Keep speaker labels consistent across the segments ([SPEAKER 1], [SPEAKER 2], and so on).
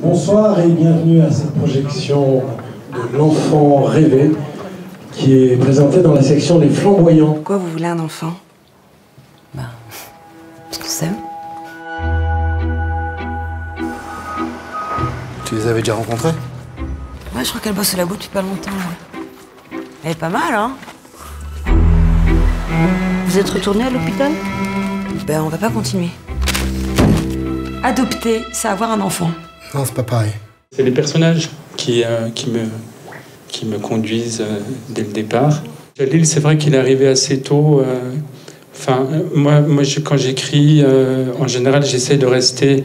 [SPEAKER 1] Bonsoir et bienvenue à cette projection de l'enfant rêvé qui est présentée dans la section des flamboyants.
[SPEAKER 2] Pourquoi vous voulez un enfant? Parce qu'on s'aime.
[SPEAKER 3] Tu les avais déjà rencontrés?
[SPEAKER 2] Ouais, je crois qu'elle bosse au labo depuis pas longtemps. Ouais. Elle est pas mal, hein? Vous êtes retourné à l'hôpital? Ben, on va pas continuer. Adopter, c'est avoir un enfant.
[SPEAKER 3] Non, c'est pas pareil.
[SPEAKER 4] C'est les personnages qui me conduisent dès le départ. Jalil, c'est vrai qu'il est arrivé assez tôt. Moi, quand j'écris, en général, j'essaie de rester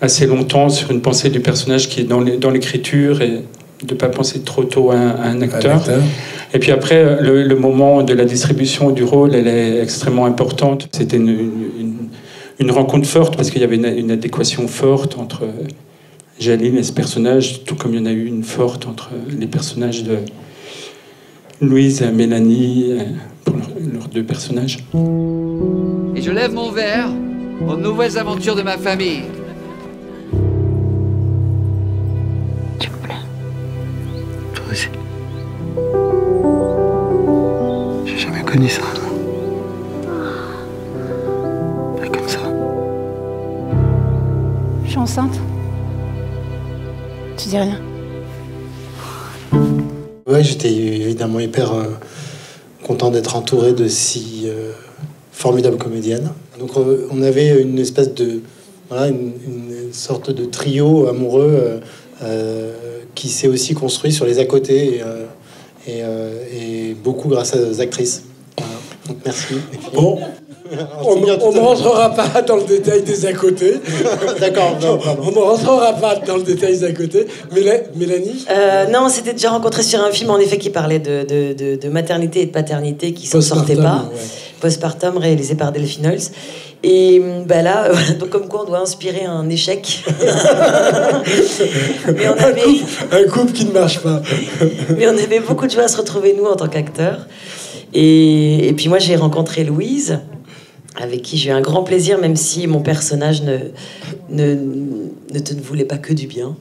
[SPEAKER 4] assez longtemps sur une pensée du personnage qui est dans l'écriture et de ne pas penser trop tôt à un acteur. Et puis après, le moment de la distribution du rôle, elle est extrêmement importante. C'était une rencontre forte parce qu'il y avait une adéquation forte entre Jalil et ce personnage, tout comme il y en a eu une forte entre les personnages de Louise et Mélanie, pour leurs deux personnages.
[SPEAKER 5] Et je lève mon verre aux nouvelles aventures de ma famille.
[SPEAKER 2] Tu me plais.
[SPEAKER 3] Toi aussi. J'ai jamais connu ça. Pas comme ça.
[SPEAKER 6] Je suis enceinte. Tu dis rien?
[SPEAKER 3] Ouais, j'étais évidemment hyper content d'être entouré de si formidables comédiennes. Donc on avait une espèce de... Voilà, une sorte de trio amoureux qui s'est aussi construit sur les à-côté et beaucoup grâce aux actrices. Voilà. Donc merci.
[SPEAKER 1] Bon, on ne rentrera pas dans le détail des à-côté.
[SPEAKER 3] D'accord,
[SPEAKER 1] on ne rentrera pas dans le détail des à-côté. Mélanie?
[SPEAKER 2] Non, on s'était déjà rencontrés sur un film, en effet, qui parlait de maternité et de paternité qui s'en sortait pas.
[SPEAKER 1] Ouais.
[SPEAKER 2] Postpartum, réalisé par Delphine Holz. Et là, donc comme quoi on doit inspirer un échec. Mais
[SPEAKER 1] un couple qui ne marche pas.
[SPEAKER 2] Mais on avait beaucoup de joie à se retrouver, nous, en tant qu'acteurs. Et puis moi, j'ai rencontré Louise, avec qui j'ai eu un grand plaisir, même si mon personnage ne te voulait pas que du bien.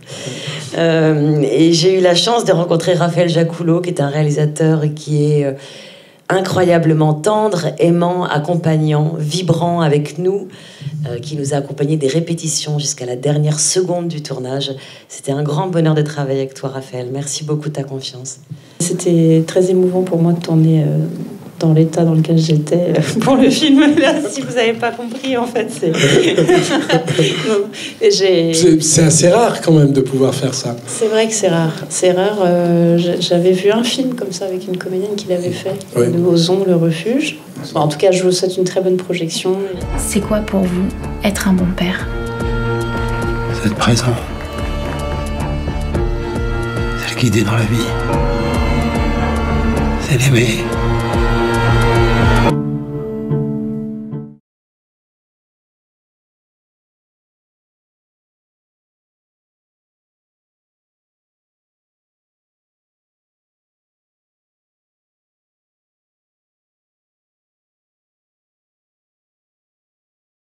[SPEAKER 2] Et j'ai eu la chance de rencontrer Raphaël Jacoulot, qui est un réalisateur qui est incroyablement tendre, aimant, accompagnant, vibrant avec nous, qui nous a accompagnés des répétitions jusqu'à la dernière seconde du tournage. C'était un grand bonheur de travailler avec toi, Raphaël. Merci beaucoup de ta confiance.
[SPEAKER 6] C'était très émouvant pour moi de tourner dans l'état dans lequel j'étais pour le film. Là, si vous n'avez pas compris, en fait,
[SPEAKER 1] c'est assez rare quand même de pouvoir faire ça.
[SPEAKER 6] C'est vrai que c'est rare. C'est rare. J'avais vu un film comme ça avec une comédienne qui l'avait fait.
[SPEAKER 1] Oui.
[SPEAKER 6] Nous osons le refuge. Bon, en tout cas, je vous souhaite une très bonne projection.
[SPEAKER 7] C'est quoi pour vous être un bon père?
[SPEAKER 3] C'est être présent. C'est le guider dans la vie. C'est l'aimer.